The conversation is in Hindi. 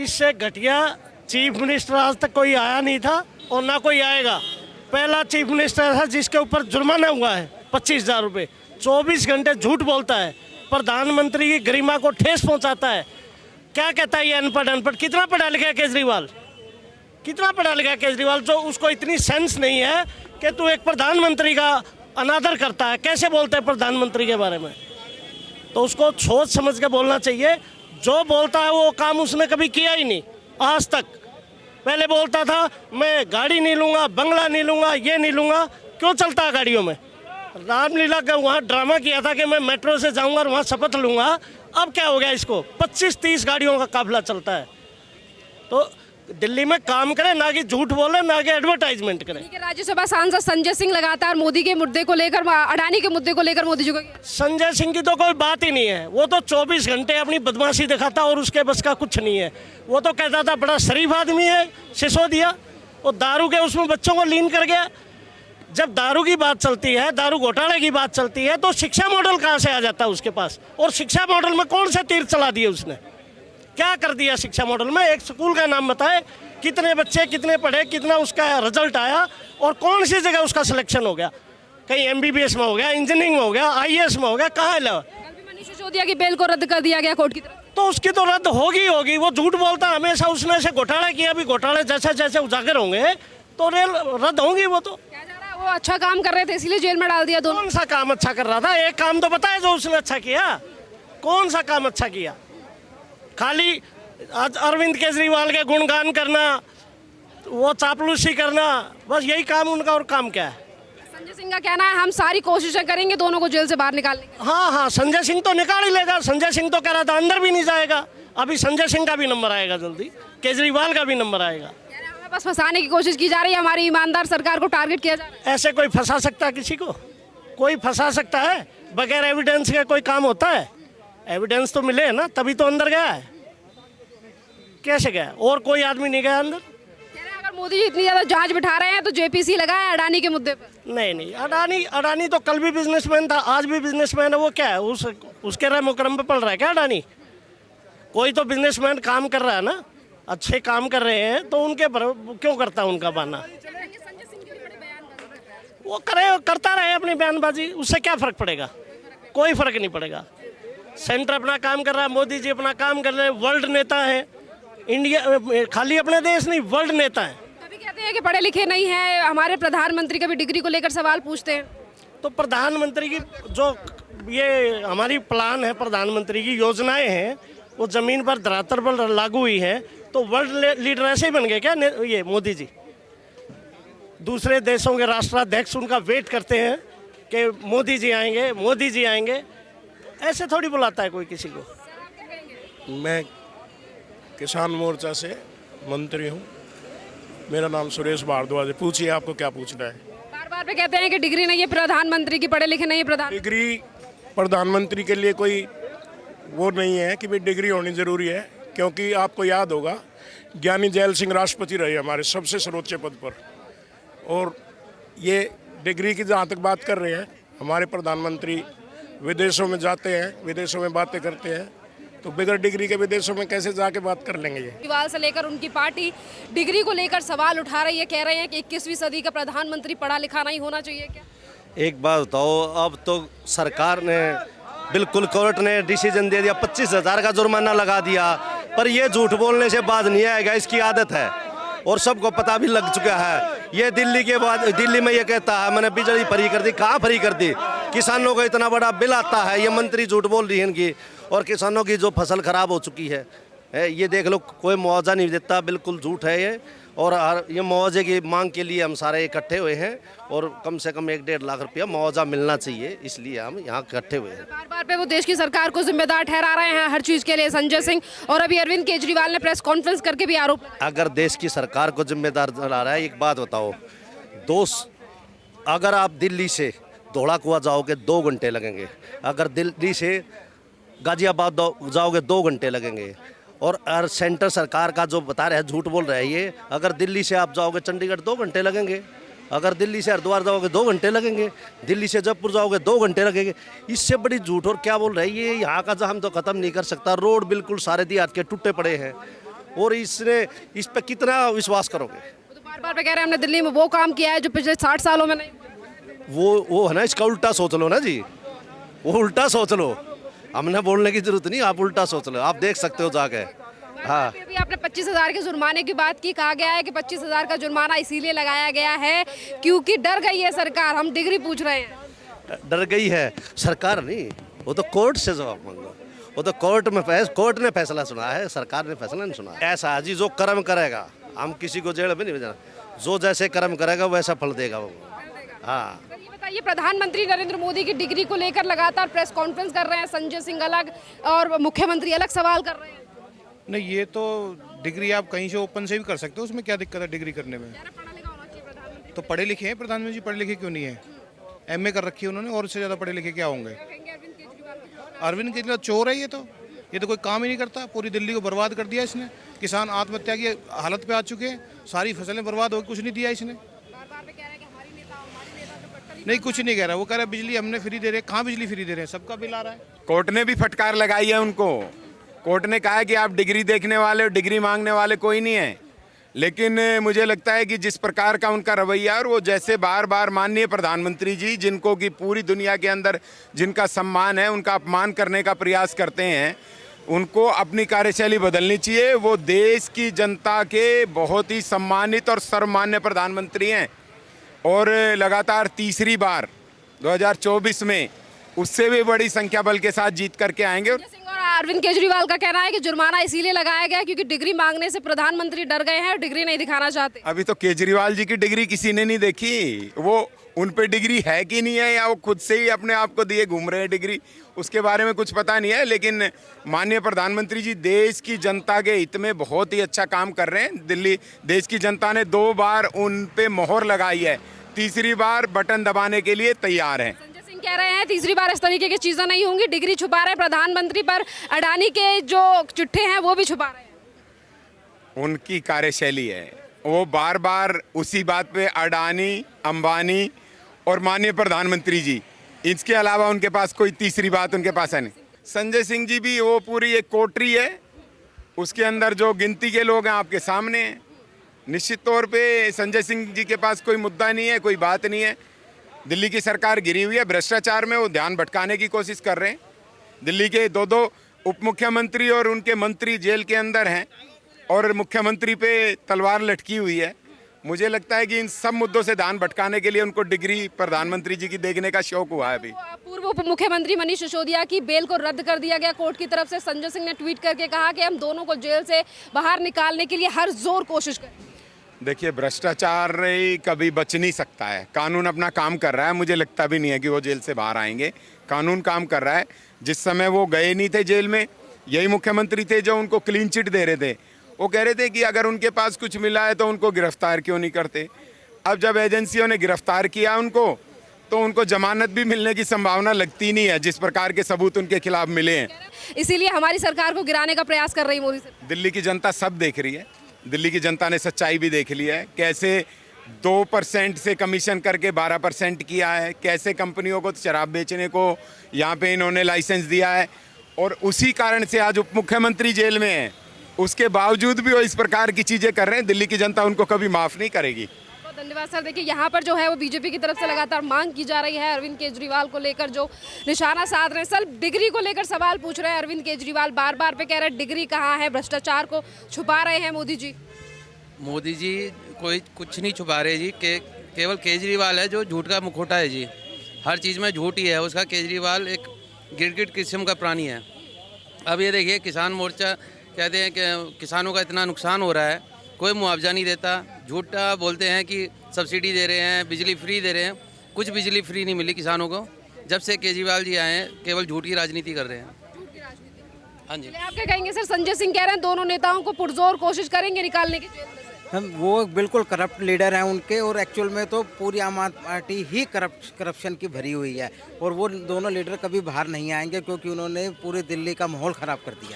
इससे घटिया चीफ मिनिस्टर आज तक कोई आया नहीं था और ना कोई आएगा। पहला चीफ मिनिस्टर है जिसके ऊपर जुर्माना हुआ है 25,000 रुपये। 24 घंटे झूठ बोलता है, प्रधानमंत्री की गरिमा को ठेस पहुंचाता है। क्या कहता है ये अनपढ़? कितना पढ़ा लिखा केजरीवाल? कितना पढ़ा लिखा केजरीवाल जो उसको इतनी सेंस नहीं है कि तू एक प्रधानमंत्री का अनादर करता है? कैसे बोलते हैं प्रधानमंत्री के बारे में? तो उसको सोच समझ के बोलना चाहिए। जो बोलता है वो काम उसने कभी किया ही नहीं आज तक। पहले बोलता था मैं गाड़ी नहीं लूँगा, बंगला नहीं लूँगा, ये नहीं लूँगा। क्यों चलता है गाड़ियों में? रामलीला का वहाँ ड्रामा किया था कि मैं मेट्रो से जाऊँगा और वहाँ शपथ लूँगा। अब क्या हो गया इसको? 25-30 गाड़ियों का काफिला चलता है। तो दिल्ली में काम करे, ना कि झूठ बोले, ना कि एडवर्टाइजमेंट करे। राज्यसभा सांसद संजय सिंह लगातार मोदी के मुद्दे को लेकर, अडानी के मुद्दे को लेकर मोदी जी को। संजय सिंह की तो कोई बात ही नहीं है। वो तो 24 घंटे अपनी बदमाशी दिखाता और उसके बस का कुछ नहीं है। वो तो कहता था बड़ा शरीफ आदमी है, सिसोदिया। वो दारू के उसमें बच्चों को लीन कर गया। जब दारू की बात चलती है, दारू घोटाले की बात चलती है, तो शिक्षा मॉडल कहाँ से आ जाता है उसके पास? और शिक्षा मॉडल में कौन से तीर चला दिए उसने? क्या कर दिया शिक्षा मॉडल में? एक स्कूल का नाम बताए, कितने बच्चे कितने पढ़े, कितना उसका रिजल्ट आया और कौन सी जगह उसका सिलेक्शन हो गया? कहीं MBBS में हो गया, इंजीनियरिंग में हो गया, IAS में हो गया, कहाँ है? मनीष सिसोदिया की बेल को रद्द कर दिया गया कोर्ट की तरफ। तो उसकी तो रद्द होगी। वो झूठ बोलता हमेशा। उसने ऐसे घोटाला किया, अभी घोटाले जैसे जैसे उजागर होंगे तो रेल रद्द होंगी। वो तो क्या जा रहा है, वो अच्छा काम कर रहे थे इसीलिए जेल में डाल दिया दोनों। कौन सा काम अच्छा कर रहा था? एक काम तो बताए जो उसने अच्छा किया। कौन सा काम अच्छा किया? खाली आज अरविंद केजरीवाल के गुणगान करना, वो चापलूसी करना, बस यही काम उनका। और काम क्या है? संजय सिंह का कहना है हम सारी कोशिशें करेंगे दोनों को जेल से बाहर निकालने की। हाँ, संजय सिंह तो निकाल ही लेगा। संजय सिंह तो कह रहा था अंदर भी नहीं जाएगा। अभी संजय सिंह का भी नंबर आएगा जल्दी, केजरीवाल का भी नंबर आएगा। हमें बस फंसाने की कोशिश की जा रही है, हमारी ईमानदार सरकार को टारगेट किया जा रहा है। ऐसे कोई फंसा सकता है किसी को? कोई फंसा सकता है? बगैर एविडेंस के कोई काम होता है? एविडेंस तो मिले ना, तभी तो अंदर गया है। कैसे गया? और कोई आदमी नहीं गया अंदर। अगर मोदी जी इतनी ज्यादा जांच बिठा रहे हैं तो JPC लगाए अडानी के मुद्दे पर। नहीं, अडानी तो कल भी बिजनेसमैन था, आज भी बिजनेसमैन है। वो क्या है? उसके रह मुकरम पे पड़ रहा है क्या अडानी? कोई तो बिजनेसमैन काम कर रहा है ना, अच्छे काम कर रहे हैं, तो उनके क्यों करता उनका बहाना? वो करता रहे अपनी बयानबाजी, उससे क्या फर्क पड़ेगा? कोई फर्क नहीं पड़ेगा। सेंटर अपना काम कर रहा है, मोदी जी अपना काम कर रहे हैं, वर्ल्ड नेता है। इंडिया खाली अपने देश नहीं, वर्ल्ड नेता है। कभी कहते हैं कि पढ़े लिखे नहीं है, हमारे प्रधानमंत्री कभी डिग्री को लेकर सवाल पूछते हैं। तो प्रधानमंत्री की जो ये हमारी प्लान है, प्रधानमंत्री की योजनाएं हैं, वो ज़मीन पर धरातल पर लागू हुई है। तो वर्ल्ड लीडर ऐसे ही बन गए क्या ये मोदी जी? दूसरे देशों के राष्ट्राध्यक्ष उनका वेट करते हैं कि मोदी जी आएंगे, मोदी जी आएंगे। ऐसे थोड़ी बुलाता है कोई किसी को। मैं किसान मोर्चा से मंत्री हूँ। मेरा नाम सुरेश भारद्वाज है। पूछिए आपको क्या पूछना है। बार बार पे कहते हैं कि डिग्री नहीं है प्रधानमंत्री की, पढ़े लिखे नहीं है प्रधान। डिग्री प्रधानमंत्री के लिए कोई वो नहीं है कि भाई डिग्री होनी ज़रूरी है, क्योंकि आपको याद होगा ज्ञानी जैल सिंह राष्ट्रपति रहे हमारे सबसे सर्वोच्च पद पर। और ये डिग्री की जहाँ तक बात कर रहे हैं, हमारे प्रधानमंत्री विदेशों में जाते हैं, विदेशों में बातें करते हैं, तो बगैर डिग्री के विदेशों में कैसे जाके बात कर लेंगे? ये केजरीवाल से लेकर उनकी पार्टी डिग्री को लेकर सवाल उठा रही है, कह रहे हैं कि 21वीं सदी का प्रधानमंत्री पढ़ा लिखा नहीं होना चाहिए क्या? एक बात बताओ, अब तो सरकार ने बिल्कुल, कोर्ट ने डिसीजन दे दिया, 25,000 का जुर्माना लगा दिया, पर ये झूठ बोलने से बात नहीं आएगा। इसकी आदत है और सबको पता भी लग चुका है। ये दिल्ली के बाद दिल्ली में ये कहता है मैंने बिजली फ्री कर दी। कहाँ फ्री कर दी? किसानों को इतना बड़ा बिल आता है, ये मंत्री झूठ बोल रही है इनकी। और किसानों की जो फसल खराब हो चुकी है, ये देख लो, कोई मुआवजा नहीं देता, बिल्कुल झूठ है ये। और ये मुआवजे की मांग के लिए हम सारे इकट्ठे हुए हैं और कम से कम 1-1.5 लाख रुपया मुआवजा मिलना चाहिए, इसलिए हम यहाँ इकट्ठे हुए हैं। बार बार पे वो देश की सरकार को जिम्मेदार ठहरा रहे हैं हर चीज़ के लिए संजय सिंह, और अभी अरविंद केजरीवाल ने प्रेस कॉन्फ्रेंस करके भी आरोप। अगर देश की सरकार को जिम्मेदार ठहरा रहा है, एक बात बताओ दोस्त, अगर आप दिल्ली से धौला कुआं जाओगे 2 घंटे लगेंगे, अगर दिल्ली से गाजियाबाद जाओगे 2 घंटे लगेंगे। और सेंटर सरकार का जो बता रहे हैं, झूठ बोल रहे हैं ये। अगर दिल्ली से आप जाओगे चंडीगढ़ 2 घंटे लगेंगे, अगर दिल्ली से हरिद्वार जाओगे 2 घंटे लगेंगे, दिल्ली से जयपुर जाओगे 2 घंटे लगेंगे। इससे बड़ी झूठ और क्या बोल रहे हैं ये? यहाँ का जो हम तो ख़त्म नहीं कर सकता। रोड बिल्कुल सारे देहात के टूटे पड़े हैं और इसने इस पे कितना विश्वास करोगे? वो तो बार बार पे कह रहे हैं हमने दिल्ली में वो काम किया है जो पिछले 60 सालों में नहीं हुआ। वो है ना, इसका उल्टा सोच लो ना जी, वो उल्टा सोच लो, हमने बोलने की जरूरत नहीं, आप उल्टा सोच लो, आप देख सकते हो जाके। हाँ, अभी आपने 25,000 के जुर्माने की बात की, कहा गया है कि 25,000 का जुर्माना इसीलिए लगाया गया है क्योंकि डर गई है सरकार। हम डिग्री पूछ रहे हैं। डर गई है सरकार? नहीं, वो तो कोर्ट से जवाब मांगो, वो तो कोर्ट ने फैसला सुना है, सरकार ने फैसला नहीं सुना है। ऐसा जी, जो कर्म करेगा, हम किसी को जेल में नहीं भेजना, जो जैसे कर्म करेगा वैसा फल देगा वो। हाँ, सर, ये बताइए, प्रधानमंत्री नरेंद्र मोदी की डिग्री को लेकर लगातार प्रेस कॉन्फ्रेंस कर रहे हैं, संजय सिंह अलग और मुख्यमंत्री अलग सवाल कर रहे हैं। नहीं, ये तो डिग्री आप कहीं से ओपन से भी कर सकते हो, उसमें क्या दिक्कत है डिग्री करने में? पढ़ा लिखा होना चाहिए प्रधानमंत्री। तो पढ़े लिखे हैं प्रधानमंत्री जी, पढ़े लिखे क्यों नहीं है? एमए कर रखी है उन्होंने, और उससे ज़्यादा पढ़े लिखे क्या होंगे? अरविंद केजरीवाल चोर है ये तो कोई काम ही नहीं करता, पूरी दिल्ली को बर्बाद कर दिया इसने। किसान आत्महत्या की हालत पे आ चुके हैं, सारी फसलें बर्बाद हो, कुछ नहीं दिया इसने। नहीं, कुछ नहीं कह रहा, वो कह रहा है बिजली हमने फ्री दे रहे हैं। कहाँ बिजली फ्री दे रहे हैं? सबका बिल आ रहा है। कोर्ट ने भी फटकार लगाई है उनको। कोर्ट ने कहा है कि आप डिग्री देखने वाले, डिग्री मांगने वाले कोई नहीं है। लेकिन मुझे लगता है कि जिस प्रकार का उनका रवैया, और वो जैसे बार बार माननीय प्रधानमंत्री जी, जिनको कि पूरी दुनिया के अंदर जिनका सम्मान है, उनका अपमान करने का प्रयास करते हैं, उनको अपनी कार्यशैली बदलनी चाहिए। वो देश की जनता के बहुत ही सम्मानित और सर्वमान्य प्रधानमंत्री हैं, और लगातार तीसरी बार 2024 में उससे भी बड़ी संख्या बल के साथ जीत करके आएंगे। संजय सिंह और अरविंद केजरीवाल का कहना है कि जुर्माना इसीलिए लगाया गया क्योंकि डिग्री मांगने से प्रधानमंत्री डर गए हैं और डिग्री नहीं दिखाना चाहते। अभी तो केजरीवाल जी की डिग्री किसी ने नहीं देखी, वो उन पे डिग्री है कि नहीं है, या वो खुद से ही अपने आप को दिए घूम रहे हैं डिग्री, उसके बारे में कुछ पता नहीं है। लेकिन माननीय प्रधानमंत्री जी देश की जनता के हित में बहुत ही अच्छा काम कर रहे हैं। दिल्ली देश की जनता ने 2 बार उन पे मोहर लगाई है, तीसरी बार बटन दबाने के लिए तैयार हैं। संजय सिंह कह रहे हैं तीसरी बार इस तरीके की चीजें नहीं होंगी, डिग्री छुपा रहे हैं प्रधानमंत्री, पर अडानी के जो चिट्ठे हैं वो भी छुपा रहे हैं। उनकी कार्यशैली है, वो बार बार उसी बात पे अडानी, अंबानी और माननीय प्रधानमंत्री जी, इसके अलावा उनके पास कोई तीसरी बात उनके पास है नहीं। संजय सिंह जी भी वो पूरी एक कोटरी है, उसके अंदर जो गिनती के लोग हैं आपके सामने हैं। निश्चित तौर पे संजय सिंह जी के पास कोई मुद्दा नहीं है, कोई बात नहीं है। दिल्ली की सरकार गिरी हुई है भ्रष्टाचार में, वो ध्यान भटकाने की कोशिश कर रहे हैं। दिल्ली के 2 उप मुख्यमंत्री और उनके मंत्री जेल के अंदर हैं, और मुख्यमंत्री पे तलवार लटकी हुई है। मुझे लगता है कि इन सब मुद्दों से ध्यान भटकाने के लिए उनको डिग्री प्रधानमंत्री जी की देखने का शौक हुआ है। अभी पूर्व उप मुख्यमंत्री मनीष सिसोदिया की बेल को रद्द कर दिया गया कोर्ट की तरफ से। संजय सिंह ने ट्वीट करके कहा कि हम दोनों को जेल से बाहर निकालने के लिए हर जोर कोशिश करें। देखिए, भ्रष्टाचार कभी बच नहीं सकता है, कानून अपना काम कर रहा है। मुझे लगता भी नहीं है कि वो जेल से बाहर आएंगे, कानून काम कर रहा है। जिस समय वो गए नहीं थे जेल में, यही मुख्यमंत्री थे जो उनको क्लीन चिट दे रहे थे। वो कह रहे थे कि अगर उनके पास कुछ मिला है तो उनको गिरफ्तार क्यों नहीं करते। अब जब एजेंसियों ने गिरफ्तार किया उनको, तो उनको जमानत भी मिलने की संभावना लगती नहीं है, जिस प्रकार के सबूत उनके खिलाफ मिले हैं। इसीलिए हमारी सरकार को गिराने का प्रयास कर रही मोदी सरकार। दिल्ली की जनता सब देख रही है, दिल्ली की जनता ने सच्चाई भी देख ली है, कैसे 2% से कमीशन करके 12% किया है, कैसे कंपनियों को शराब बेचने को यहाँ पे इन्होंने लाइसेंस दिया है, और उसी कारण से आज उप मुख्यमंत्री जेल में है। उसके बावजूद भी वो इस प्रकार की चीज़ें कर रहे हैं। दिल्ली की जनता उनको कभी माफ़ नहीं करेगी। बहुत धन्यवाद सर। देखिए, यहाँ पर जो है वो बीजेपी की तरफ से लगातार मांग की जा रही है, अरविंद केजरीवाल को लेकर जो निशाना साध रहे हैं। सर, डिग्री को लेकर सवाल पूछ रहे हैं अरविंद केजरीवाल, बार बार पे कह रहे हैं डिग्री कहाँ है, भ्रष्टाचार को छुपा रहे हैं मोदी जी। मोदी जी कोई कुछ नहीं छुपा रहे जी, केवल केजरीवाल है जो झूठ का मुखौटा है जी। हर चीज़ में झूठ ही है उसका। केजरीवाल एक गिरगिट किस्म का प्राणी है। अब ये देखिए, किसान मोर्चा कहते हैं कि किसानों का इतना नुकसान हो रहा है, कोई मुआवजा नहीं देता। झूठा बोलते हैं कि सब्सिडी दे रहे हैं, बिजली फ्री दे रहे हैं। कुछ बिजली फ्री नहीं मिली किसानों को। जब से केजरीवाल जी आए हैं, केवल झूठ की राजनीति कर रहे हैं। हाँ जी। आप क्या कहेंगे सर? संजय सिंह कह रहे हैं दोनों नेताओं को पुरजोर कोशिश करेंगे निकालने की जेल में से। हम वो बिल्कुल करप्ट लीडर हैं उनके, और एक्चुअल में तो पूरी आम आदमी पार्टी ही करप्शन की भरी हुई है, और वो दोनों लीडर कभी बाहर नहीं आएंगे क्योंकि उन्होंने पूरी दिल्ली का माहौल ख़राब कर दिया।